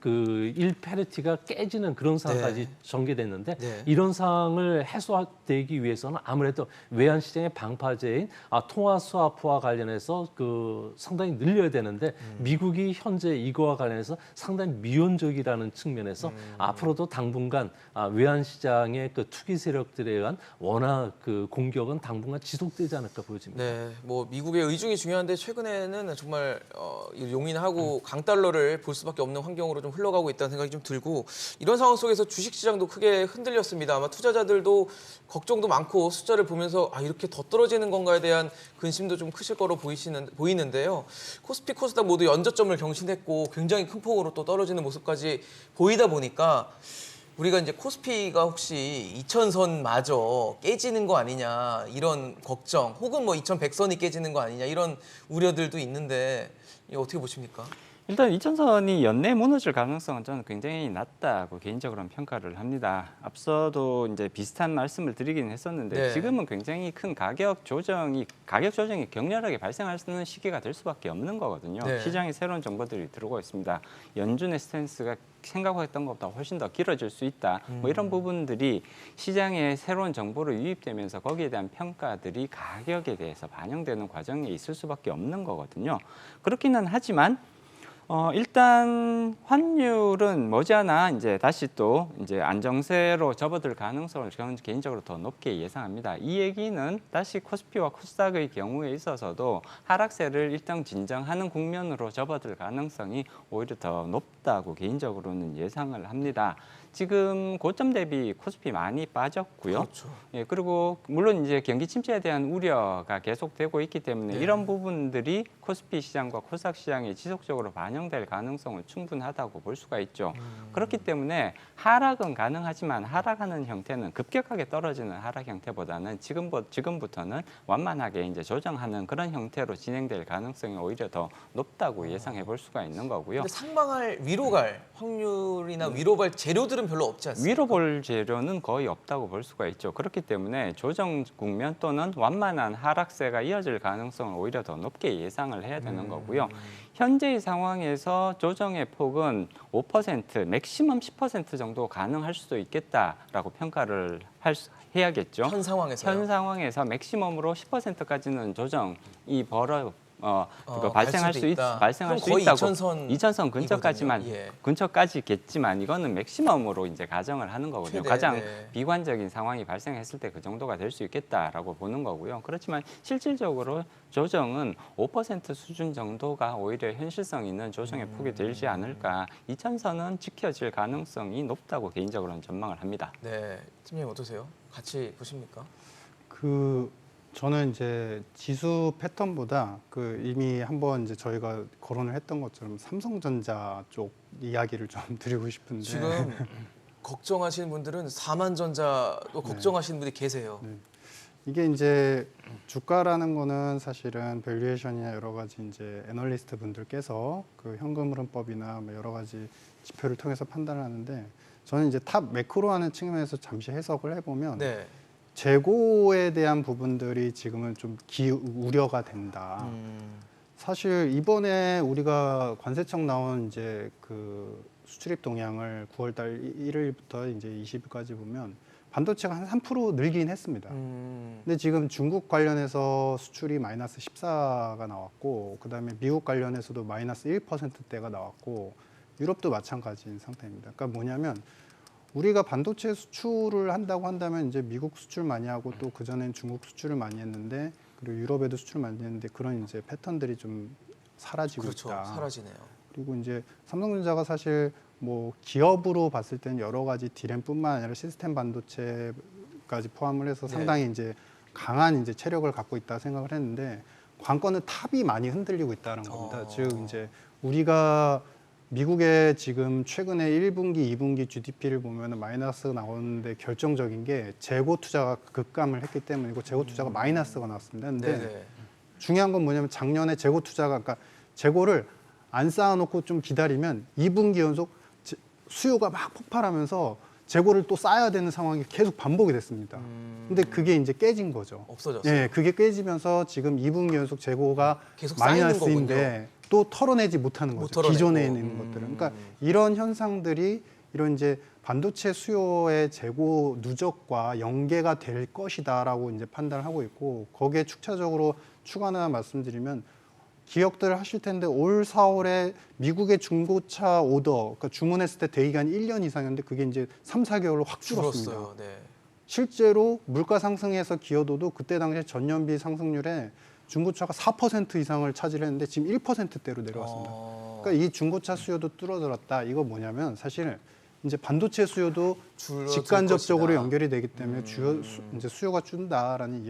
그 1페리티가 깨지는 그런 상황까지 네. 전개됐는데 네. 이런 상황을 해소되기 위해서는 아무래도 외환 시장의 방파제인 통화 스와프와 관련해서 그 상당히 늘려야 되는데 미국이 현재 이거와 관련해서 상당히 미온적이라는 측면에서 앞으로도 당분간 외환 시장의 그 투기 세력들에 의한 원화 그 공격은 당분간 지속되지 않을까 보여집니다. 네, 뭐 미국의 의중이 중요한데 최근에는 정말 용인하고 강달러를 볼 수밖에 없는 환경으로 좀 흘러가고 있다는 생각이 좀 들고 이런 상황 속에서 주식시장도 크게 흔들렸습니다. 아마 투자자들도 걱정도 많고 숫자를 보면서 이렇게 더 떨어지는 건가에 대한 근심도 좀 크실 거로 보이는데요. 코스피, 코스닥 모두 연저점을 경신했고 굉장히 큰 폭으로 또 떨어지는 모습까지 보이다 보니까 우리가 이제 코스피가 혹시 2000선마저 깨지는 거 아니냐 이런 걱정 혹은 뭐 2100선이 깨지는 거 아니냐 이런 우려들도 있는데 이거 어떻게 보십니까? 일단 2000선이 연내 무너질 가능성은 저는 굉장히 낮다고 개인적으로는 평가를 합니다. 앞서도 이제 비슷한 말씀을 드리긴 했었는데 네. 지금은 굉장히 큰 가격 조정이 격렬하게 발생할 수 있는 시기가 될 수밖에 없는 거거든요. 네. 시장에 새로운 정보들이 들어오고 있습니다. 연준의 스탠스가 생각했던 것보다 훨씬 더 길어질 수 있다. 뭐 이런 부분들이 시장에 새로운 정보로 유입되면서 거기에 대한 평가들이 가격에 대해서 반영되는 과정에 있을 수밖에 없는 거거든요. 그렇기는 하지만 일단 환율은 머지않아 이제 다시 또 이제 안정세로 접어들 가능성을 저는 개인적으로 더 높게 예상합니다. 이 얘기는 다시 코스피와 코스닥의 경우에 있어서도 하락세를 일단 진정하는 국면으로 접어들 가능성이 오히려 더 높다고 개인적으로는 예상을 합니다. 지금 고점 대비 코스피 많이 빠졌고요. 그렇죠. 예, 그리고 물론 이제 경기 침체에 대한 우려가 계속되고 있기 때문에 네. 이런 부분들이 코스피 시장과 코스닥 시장에 지속적으로 반영될 가능성은 충분하다고 볼 수가 있죠. 그렇기 때문에 하락은 가능하지만 하락하는 형태는 급격하게 떨어지는 하락 형태보다는 지금부터는 완만하게 이제 조정하는 그런 형태로 진행될 가능성이 오히려 더 높다고 예상해 볼 수가 있는 거고요. 근데 상방할 위로 갈 확률이나 위로 갈 재료들은 별로 없지 않습니까? 위로 볼 재료는 거의 없다고 볼 수가 있죠. 그렇기 때문에 조정 국면 또는 완만한 하락세가 이어질 가능성을 오히려 더 높게 예상을 해야 되는 거고요. 현재의 상황에서 조정의 폭은 5%, 맥시멈 10% 정도 가능할 수도 있겠다라고 평가를 해야겠죠. 현 상황에서요. 현 상황에서 맥시멈으로 10%까지는 조정이 갈 발생할 수도 수 있다. 발생할 그럼 수 거의 있다고 2000선 근처까지만 이거든요. 예. 근처까지겠지만 이거는 맥시멈으로 이제 가정을 하는 거거든요. 최대, 가장 네. 비관적인 상황이 발생했을 때 그 정도가 될 수 있겠다라고 보는 거고요. 그렇지만 실질적으로 조정은 5% 수준 정도가 오히려 현실성 있는 조정의 폭이 되지 않을까. 2000선은 지켜질 가능성이 높다고 개인적으로는 전망을 합니다. 네, 팀장님 어떠세요? 같이 보십니까? 저는 이제 지수 패턴보다 이미 한번 이제 저희가 거론을 했던 것처럼 삼성전자 쪽 이야기를 좀 드리고 싶은데 지금 걱정하시는 분들은 4만전자도 걱정하시는 분들이 계세요. 네. 이게 이제 주가라는 거는 사실은 밸류에이션이나 여러 가지 이제 애널리스트 분들께서 그 현금 흐름법이나 뭐 여러 가지 지표를 통해서 판단을 하는데 저는 이제 탑 매크로 하는 측면에서 잠시 해석을 해보면 네. 재고에 대한 부분들이 지금은 좀 우려가 된다. 사실 이번에 우리가 관세청 나온 이제 그 수출입 동향을 9월달 1일부터 이제 20일까지 보면 반도체가 한 3% 늘긴 했습니다. 근데 지금 중국 관련해서 수출이 마이너스 14가 나왔고, 그다음에 미국 관련해서도 마이너스 1%대가 나왔고, 유럽도 마찬가지인 상태입니다. 그러니까 뭐냐면 우리가 반도체 수출을 한다고 한다면 이제 미국 수출 많이 하고 또 그 전엔 중국 수출을 많이 했는데, 그리고 유럽에도 수출 많이 했는데 그런 이제 패턴들이 좀 사라지고 그렇죠. 있다. 사라지네요. 그리고 이제 삼성전자가 사실 뭐 기업으로 봤을 때는 여러 가지 디램뿐만 아니라 시스템 반도체까지 포함을 해서 상당히 이제 강한 이제 체력을 갖고 있다 생각을 했는데, 관건은 탑이 많이 흔들리고 있다는 겁니다. 즉 이제 우리가 미국의 지금 최근에 1분기, 2분기 GDP를 보면 마이너스가 나오는데 결정적인 게 재고 투자가 급감을 했기 때문이고, 재고 투자가 마이너스가 나왔습니다. 근데 네네. 중요한 건 뭐냐면 작년에 재고 투자가, 그러니까 재고를 안 쌓아놓고 좀 기다리면 2분기 연속 수요가 막 폭발하면서 재고를 또 쌓아야 되는 상황이 계속 반복이 됐습니다. 근데 그게 이제 깨진 거죠. 없어졌어요. 예, 그게 깨지면서 지금 2분기 연속 재고가 계속 쌓이는 마이너스인데 또 털어내지 못하는 못 거죠. 털어내고. 기존에 있는 것들은. 그러니까 이런 현상들이 이런 이제 반도체 수요의 재고 누적과 연계가 될 것이다라고 이제 판단을 하고 있고, 거기에 축차적으로 추가 하나 말씀드리면, 기억들 하실 텐데 올 4월에 미국의 중고차 오더, 그러니까 주문했을 때 대기간이 1년 이상이었는데 그게 이제 3, 4개월로 확 줄었습니다. 줄었어요. 네. 실제로 물가 상승에서 기여도도 그때 당시에 전년비 상승률에 중고차가 4% 이상을 차지했는데 지금 1%대로 내려왔습니다. 그러니까 이 중고차 수요도 뚫어들었다. 이거 뭐냐면 사실 이제 반도체 수요도 줄어들 직간접적으로 것이다. 연결이 되기 때문에 이제 수요가 준다라는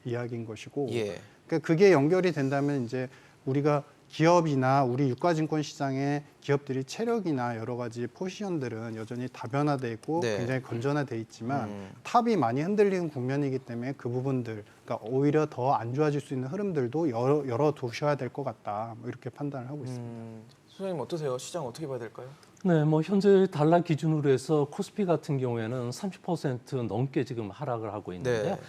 이야기인 것이고, 예. 그러니까 그게 연결이 된다면 이제 우리가 기업이나 우리 유가증권 시장의 기업들이 체력이나 여러 가지 포지션들은 여전히 다변화돼 있고 네. 굉장히 건전화돼 있지만 탑이 많이 흔들리는 국면이기 때문에 그 부분들, 그러니까 오히려 더 안 좋아질 수 있는 흐름들도 열어두셔야 될 것 같다. 뭐 이렇게 판단을 하고 있습니다. 소장님 어떠세요? 시장 어떻게 봐야 될까요? 네, 뭐 현재 달러 기준으로 해서 코스피 같은 경우에는 30% 넘게 지금 하락을 하고 있는데요. 네.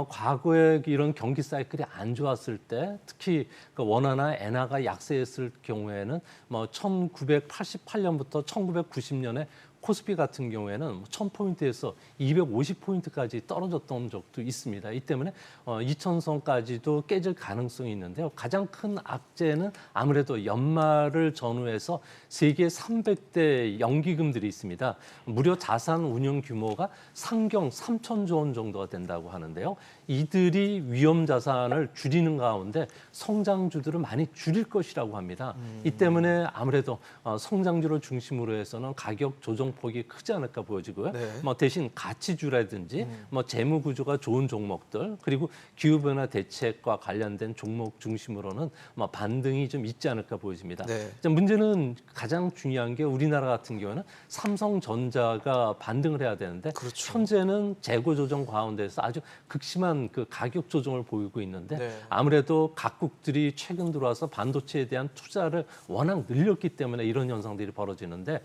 과거에 이런 경기 사이클이 안 좋았을 때, 특히 그 원화나 엔화가 약세했을 경우에는 뭐 1988년부터 1990년에 코스피 같은 경우에는 1000포인트에서 250포인트까지 떨어졌던 적도 있습니다. 이 때문에 2000선까지도 깨질 가능성이 있는데요. 가장 큰 악재는 아무래도 연말을 전후해서 세계 300대 연기금들이 있습니다. 무려 자산 운용 규모가 상경 3천조 원 정도가 된다고 하는데요. 이들이 위험 자산을 줄이는 가운데 성장주들을 많이 줄일 것이라고 합니다. 이 때문에 아무래도 성장주를 중심으로 해서는 가격 조정폭이 크지 않을까 보여지고요. 네. 뭐 대신 가치주라든지 뭐 재무 구조가 좋은 종목들, 그리고 기후변화 대책과 관련된 종목 중심으로는 뭐 반등이 좀 있지 않을까 보여집니다. 네. 자, 문제는 가장 중요한 게 우리나라 같은 경우는 삼성전자가 반등을 해야 되는데 그렇죠. 현재는 재고 조정 가운데서 아주 극심한 그 가격 조정을 보이고 있는데 네. 아무래도 각국들이 최근 들어와서 반도체에 대한 투자를 워낙 늘렸기 때문에 이런 현상들이 벌어지는데,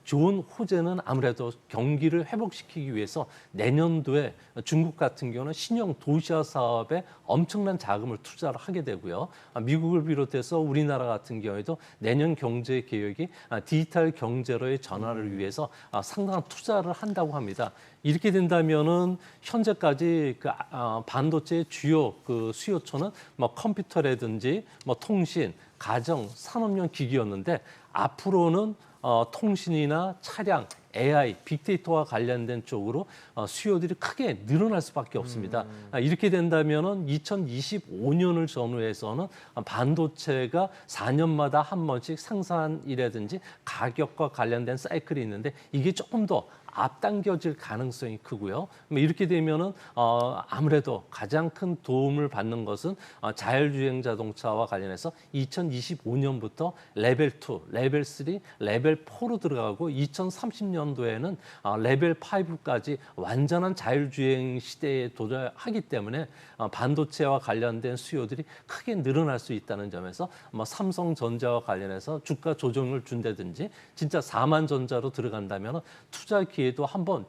좋은 호재는 아무래도 경기를 회복시키기 위해서 내년도에 중국 같은 경우는 신형 도시화 사업에 엄청난 자금을 투자를 하게 되고요. 미국을 비롯해서 우리나라 같은 경우에도 내년 경제 계획이 디지털 경제로의 전환을 위해서 상당한 투자를 한다고 합니다. 이렇게 된다면은 현재까지 그 반도체의 주요 그 수요처는 뭐 컴퓨터라든지 뭐 통신, 가정, 산업용 기기였는데 앞으로는 통신이나 차량, AI, 빅데이터와 관련된 쪽으로 수요들이 크게 늘어날 수밖에 없습니다. 이렇게 된다면은 2025년을 전후해서는 반도체가 4년마다 한 번씩 상산이라든지 가격과 관련된 사이클이 있는데 이게 조금 더 앞당겨질 가능성이 크고요. 이렇게 되면은 아무래도 가장 큰 도움을 받는 것은 자율주행 자동차와 관련해서 2025년부터 레벨 2, 레벨 3, 레벨 4로 들어가고 2030년도에는 레벨 5까지 완전한 자율주행 시대에 도달하기 때문에 반도체와 관련된 수요들이 크게 늘어날 수 있다는 점에서 삼성전자와 관련해서 주가 조정을 준다든지 진짜 4만 전자로 들어간다면 투자 기회도 한번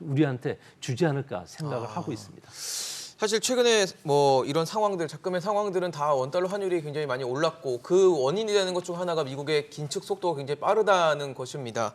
우리한테 주지 않을까 생각을 하고 있습니다. 사실 최근에 뭐 이런 상황들, 작금의 상황들은 다 원달러 환율이 굉장히 많이 올랐고 그 원인이 되는 것 중 하나가 미국의 긴축 속도가 굉장히 빠르다는 것입니다.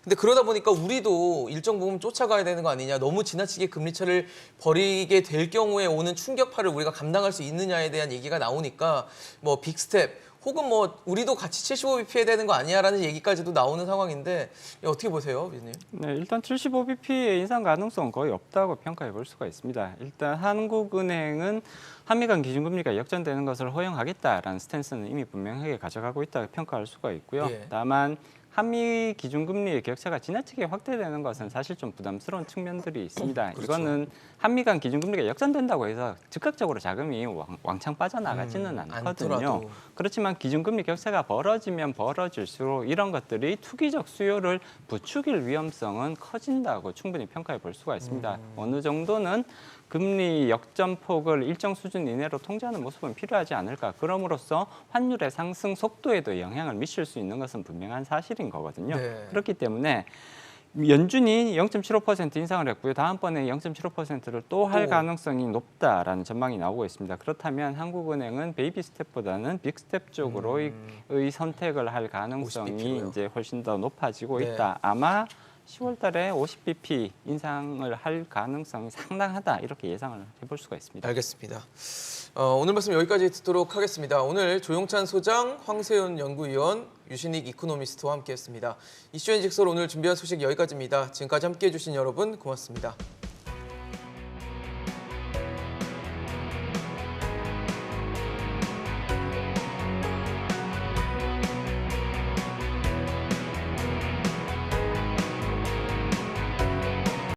근데 그러다 보니까 우리도 일정 부분 쫓아가야 되는 거 아니냐, 너무 지나치게 금리차를 벌이게 될 경우에 오는 충격파를 우리가 감당할 수 있느냐에 대한 얘기가 나오니까 뭐 빅스텝 혹은 뭐 우리도 같이 75bp 해야 되는 거 아니야라는 얘기까지도 나오는 상황인데 어떻게 보세요, 위원님? 네, 일단 75bp의 인상 가능성은 거의 없다고 평가해 볼 수가 있습니다. 일단 한국은행은 한미 간 기준금리가 역전되는 것을 허용하겠다라는 스탠스는 이미 분명하게 가져가고 있다고 평가할 수가 있고요. 예. 다만 한미 기준금리의 격차가 지나치게 확대되는 것은 사실 좀 부담스러운 측면들이 있습니다. 그렇죠. 이거는 한미 간 기준금리가 역전된다고 해서 즉각적으로 자금이 왕창 빠져나가지는 않거든요. 않더라도. 그렇지만 기준금리 격차가 벌어지면 벌어질수록 이런 것들이 투기적 수요를 부추길 위험성은 커진다고 충분히 평가해 볼 수가 있습니다. 어느 정도는 금리 역전폭을 일정 수준 이내로 통제하는 모습은 필요하지 않을까. 그럼으로써 환율의 상승 속도에도 영향을 미칠 수 있는 것은 분명한 사실인 거거든요. 네. 그렇기 때문에 연준이 0.75% 인상을 했고요. 다음번에 0.75%를 또 할 가능성이 높다라는 전망이 나오고 있습니다. 그렇다면 한국은행은 베이비 스텝보다는 빅 스텝 쪽으로의 선택을 할 가능성이 50bp 로요. 이제 훨씬 더 높아지고 네. 있다. 아마 10월 달에 50bp 인상을 할 가능성이 상당하다. 이렇게 예상을 해볼 수가 있습니다. 알겠습니다. 오늘 말씀 여기까지 듣도록 하겠습니다. 오늘 조용찬 소장, 황세윤 연구위원, 유신익 이코노미스트와 함께했습니다. 이슈앤 직설 오늘 준비한 소식 여기까지입니다. 지금까지 함께해 주신 여러분 고맙습니다.